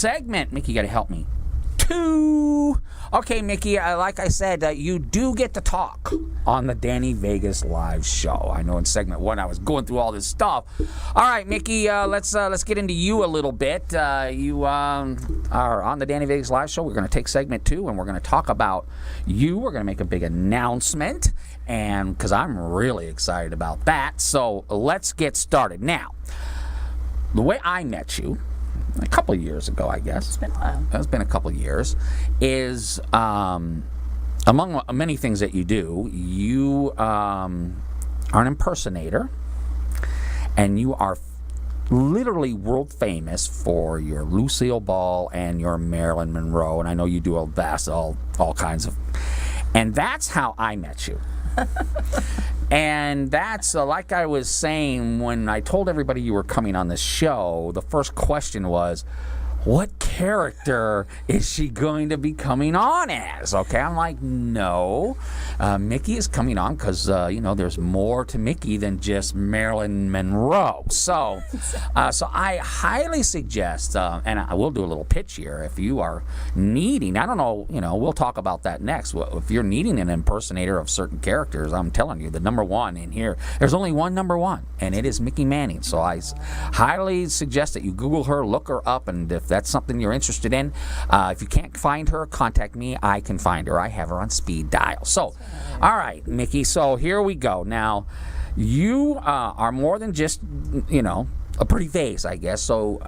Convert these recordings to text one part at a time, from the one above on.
segment, Mickey, you got to help me. 2. Okay, Mickey, like I said, you do get to talk on the Danny Vegas live show. I know in segment 1 I was going through all this stuff. All right, Mickey, let's get into you a little bit. You are on the Danny Vegas live show. We're going to take segment 2, and we're going to talk about you. We're going to make a big announcement, and because I'm really excited about that. So let's get started. Now, the way I met you, a couple of years ago, I guess. It's been a while. It's been a couple of years. Is among many things that you do, you are an impersonator, and you are literally world famous for your Lucille Ball and your Marilyn Monroe. And I know you do all kinds of, and that's how I met you. And that's like I was saying when I told everybody you were coming on this show, the first question was, what character is she going to be coming on as? Okay, I'm like, no, Mickey is coming on because, there's more to Mickey than just Marilyn Monroe. So I highly suggest, and I will do a little pitch here, if you are needing, I don't know, we'll talk about that next. If you're needing an impersonator of certain characters, I'm telling you, the number one in here, there's only one number one, and it is Mickey Manning. So I highly suggest that you Google her, look her up, and if that's something you're interested in, if you can't find her, contact me. I can find her. I have her on speed dial. So, all right, Mickey, so here we go. Now, you are more than just, a pretty face, I guess. So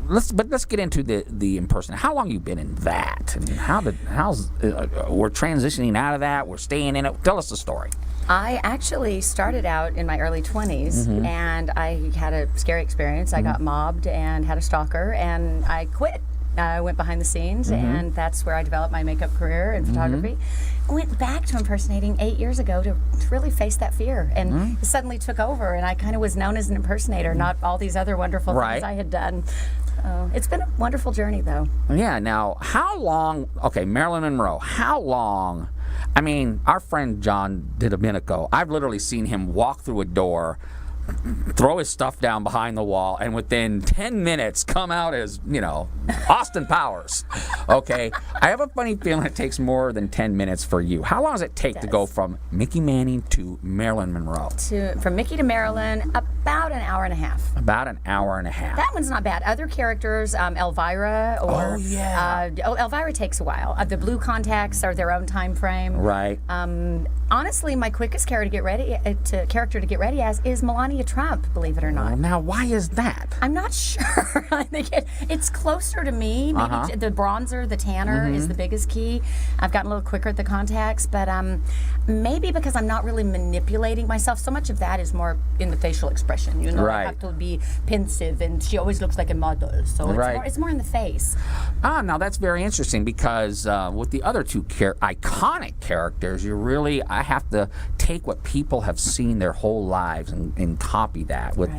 let's get into the impersonation. How long have you been in that? I mean, we're transitioning out of that, we're staying in it. Tell us the story. I actually started out in my early 20s, and I had a scary experience. I got mobbed and had a stalker, and I quit. I went behind the scenes, and that's where I developed my makeup career in photography. I went back to impersonating 8 years ago to really face that fear, and it suddenly took over, and I kind of was known as an impersonator, not all these other wonderful things I had done. It's been a wonderful journey, though. Yeah, now, how long, Marilyn Monroe, how long, I mean, our friend John DiDomenico, I've literally seen him walk through a door, throw his stuff down behind the wall, and within 10 minutes come out as, Austin Powers. Okay? I have a funny feeling it takes more than 10 minutes for you. How long does it take to go from Mickey Manning to Marilyn Monroe? From Mickey to Marilyn, about an hour and a half. About an hour and a half. That one's not bad. Other characters, Elvira, or Elvira takes a while. The blue contacts are their own time frame. Right. Honestly, my quickest character to get ready as is Melania Trump, believe it or not. Now, why is that? I'm not sure. I think it's closer to me. Maybe the bronzer, the tanner is the biggest key. I've gotten a little quicker at the contacts, but maybe because I'm not really manipulating myself. So much of that is more in the facial expression. I have to be pensive, and she always looks like a model. So it's more in the face. Now that's very interesting because with the other two iconic characters, I have to take what people have seen their whole lives and copy that. With,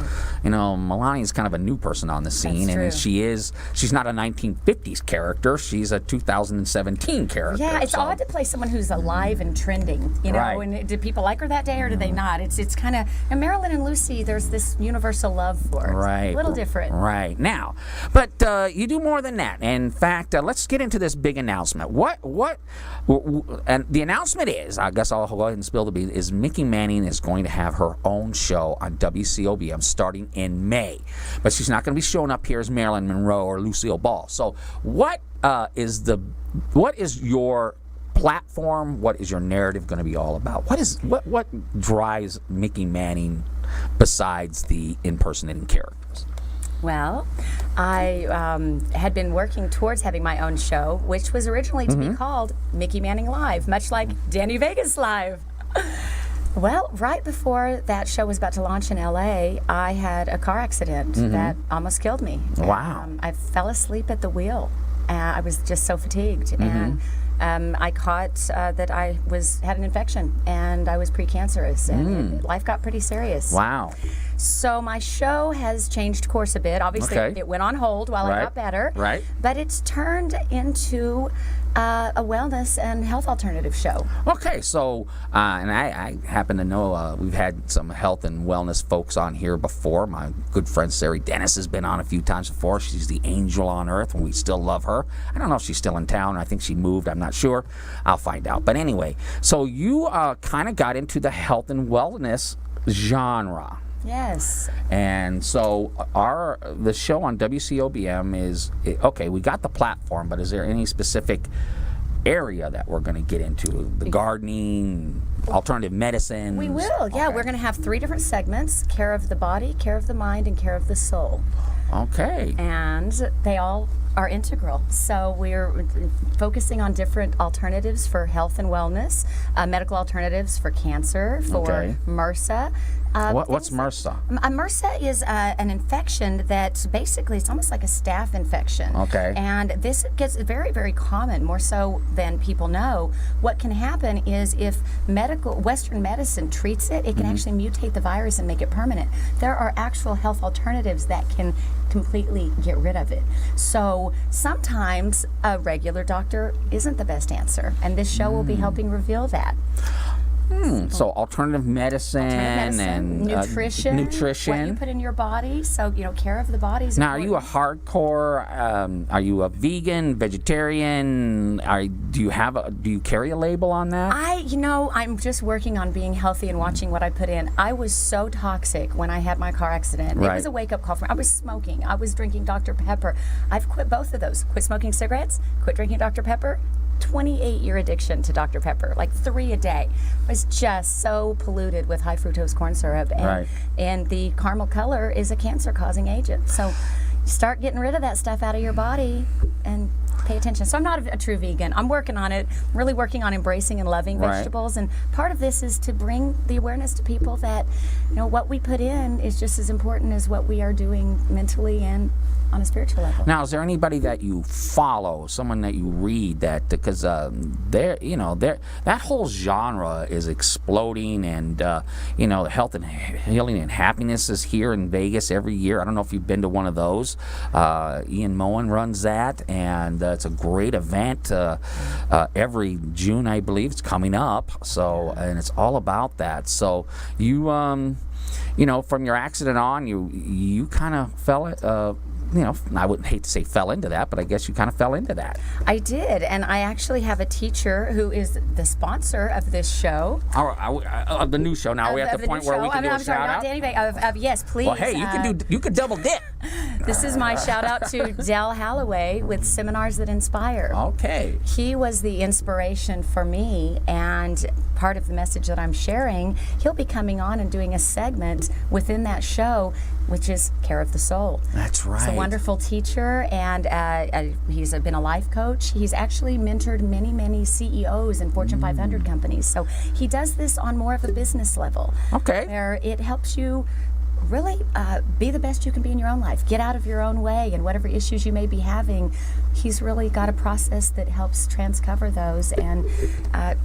Melania's kind of a new person on the scene, and she's not a 1950s character. She's a 2017 character. Yeah, it's odd to play someone who's alive and trending. And did people like her that day or did they not? It's kind of, and Marilyn and Lucy, there's this universal love for it. Right. It's a little different. Right. Now, but you do more than that. In fact, let's get into this big announcement. And the announcement is, I guess I'll go ahead and spill the beans, is Mickey Manning is going to have her own show on WCOBM starting in May. But she's not going to be showing up here as Marilyn Monroe or Lucille Ball. So what is your platform? What is your narrative going to be all about? What drives Mickey Manning besides the impersonating characters? Well, I had been working towards having my own show, which was originally to be called Mickey Manning Live, much like Danny Vegas Live. Well, right before that show was about to launch in LA, I had a car accident that almost killed me. Wow. I fell asleep at the wheel. I was just so fatigued. And I caught that I had an infection, and I was precancerous, and life got pretty serious. Wow. So my show has changed course a bit. Obviously, Okay. it went on hold while I Right. got better. Right. But it's turned into a wellness and health alternative show. Okay, so and I happen to know we've had some health and wellness folks on here before. My good friend Sari Dennis has been on a few times before. She's the angel on earth, and we still love her. I don't know if she's still in town. I think she moved. I'm not sure. I'll find out. But anyway, so you kind of got into the health and wellness genre. Yes. And so the show on WCOBM is okay. We got the platform, but is there any specific area that we're going to get into? The gardening, alternative medicine. We will. Yeah, we're going to have 3 different segments: care of the body, care of the mind, and care of the soul. Okay. And they all are integral. So we're focusing on different alternatives for health and wellness, medical alternatives for cancer, for Okay. MRSA. What's MRSA? MRSA is an infection that basically it's almost like a staph infection. Okay. And this gets very, very common, more so than people know. What can happen is if Western medicine treats it, it can actually mutate the virus and make it permanent. There are actual health alternatives that can completely get rid of it. So sometimes a regular doctor isn't the best answer, and this show will be helping reveal that. So alternative medicine, and nutrition, what you put in your body. So care of the body is Now, are you a important. hardcore? Are you a vegan, vegetarian? Do you carry a label on that? I'm just working on being healthy and watching what I put in. I was so toxic when I had my car accident. It Right. was a wake-up call for me. I was smoking. I was drinking Dr. Pepper. I've quit both of those. Quit smoking cigarettes, quit drinking Dr. Pepper. 28-year addiction to Dr. Pepper, like 3 a day. I was just so polluted with high fructose corn syrup. Right. And the caramel color is a cancer-causing agent. So you start getting rid of that stuff out of your body and pay attention. So I'm not a true vegan. I'm working on it. I'm really working on embracing and loving Right. vegetables. And part of this is to bring the awareness to people that what we put in is just as important as what we are doing mentally and on a spiritual level. Now, is there anybody that you follow, someone that you read that, because that whole genre is exploding, and health and healing and happiness is here in Vegas every year. I don't know if you've been to one of those. Ian Moen runs that, and it's a great event every June, I believe. It's coming up, and it's all about that. So you, from your accident on, you kind of fell. I wouldn't hate to say fell into that, but I guess you kind of fell into that. I did, and I actually have a teacher who is the sponsor of this show. Of the new show. Now we're at the point where we can do a shout out. Danny Bay, yes, please. Well, hey, you could double dip. This is my shout out to Del Holloway with Seminars That Inspire. Okay. He was the inspiration for me, and part of the message that I'm sharing, he'll be coming on and doing a segment within that show, which is Care of the Soul. That's right. He's a wonderful teacher, and he's been a life coach. He's actually mentored many, many CEOs and Fortune 500 companies. So he does this on more of a business level. Okay. Where it helps you really be the best you can be in your own life. Get out of your own way, and whatever issues you may be having, he's really got a process that helps transcover those and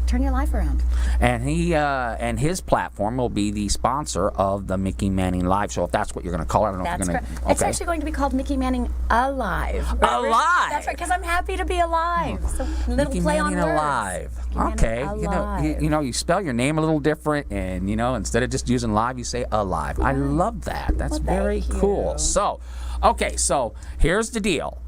turn your life around. And he and his platform will be the sponsor of the Mickey Manning Live Show, if that's what you're going to call it. I don't know That's if you're going correct. to. It's actually going to be called Mickey Manning Alive. Alive? That's right, because I'm happy to be alive. So a little Mickey play on Manning words. Alive. Mickey Manning Okay. Alive. You spell your name a little different, and instead of just using live, you say alive. I love that. That's very thank cool. you. So here's the deal.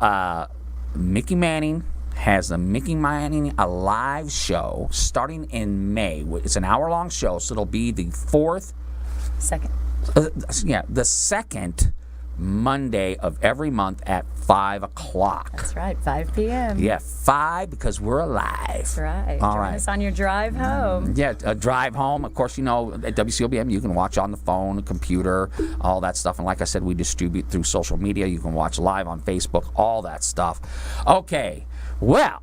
Mickey Manning has the Mickey Manning Alive show starting in May. It's an hour-long show, so it'll be the the second Monday of every month at 5 o'clock. That's right, 5 p.m. Yeah, 5 because we're alive. That's right. All Join right. us on your drive home. Yeah, a drive home. Of course, at WCOBM, you can watch on the phone, computer, all that stuff. And like I said, we distribute through social media. You can watch live on Facebook, all that stuff. Okay, well.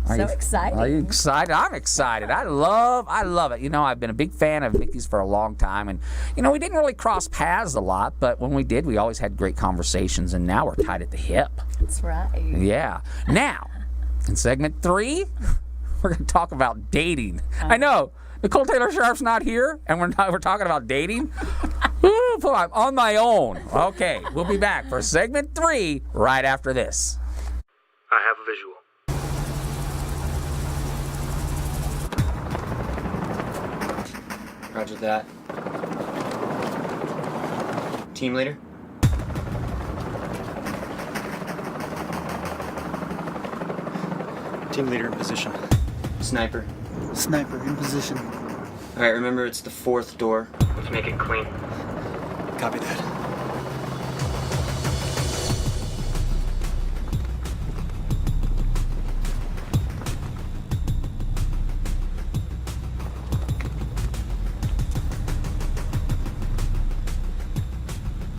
Exciting. Are you excited? I'm excited. I love it. I've been a big fan of Mickey's for a long time. And, we didn't really cross paths a lot, but when we did, we always had great conversations. And now we're tied at the hip. That's right. Yeah. Now, in segment 3, we're going to talk about dating. I know. Nicole Taylor Sharp's not here, and we're talking about dating. Ooh, boy, I'm on my own. Okay, we'll be back for segment 3 right after this. I have a visual. Roger that. Team leader? Team leader in position. Sniper. Sniper in position. Alright, remember it's the 4th door. Let's make it clean. Copy that.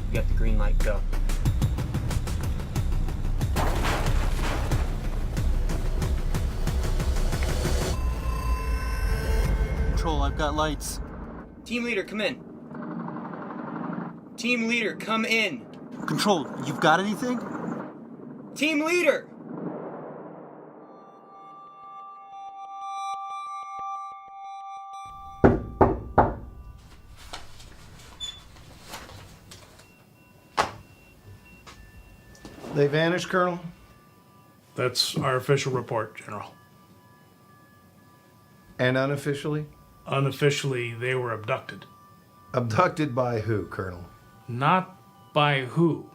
You got the green light, go. Control, I've got lights. Team leader, come in. Team leader, come in. Control, you've got anything? Team leader! They vanished, Colonel? That's our official report, General. And unofficially? Unofficially, they were abducted. Abducted by who, Colonel? Not by who,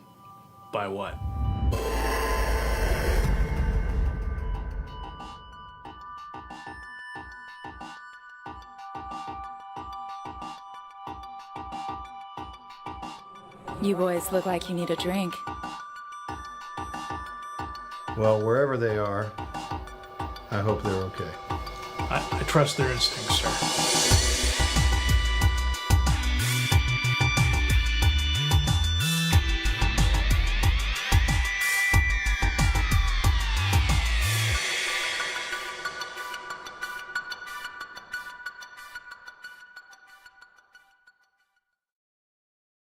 by what? You boys look like you need a drink. Well, wherever they are, I hope they're okay. I trust their instincts, sir.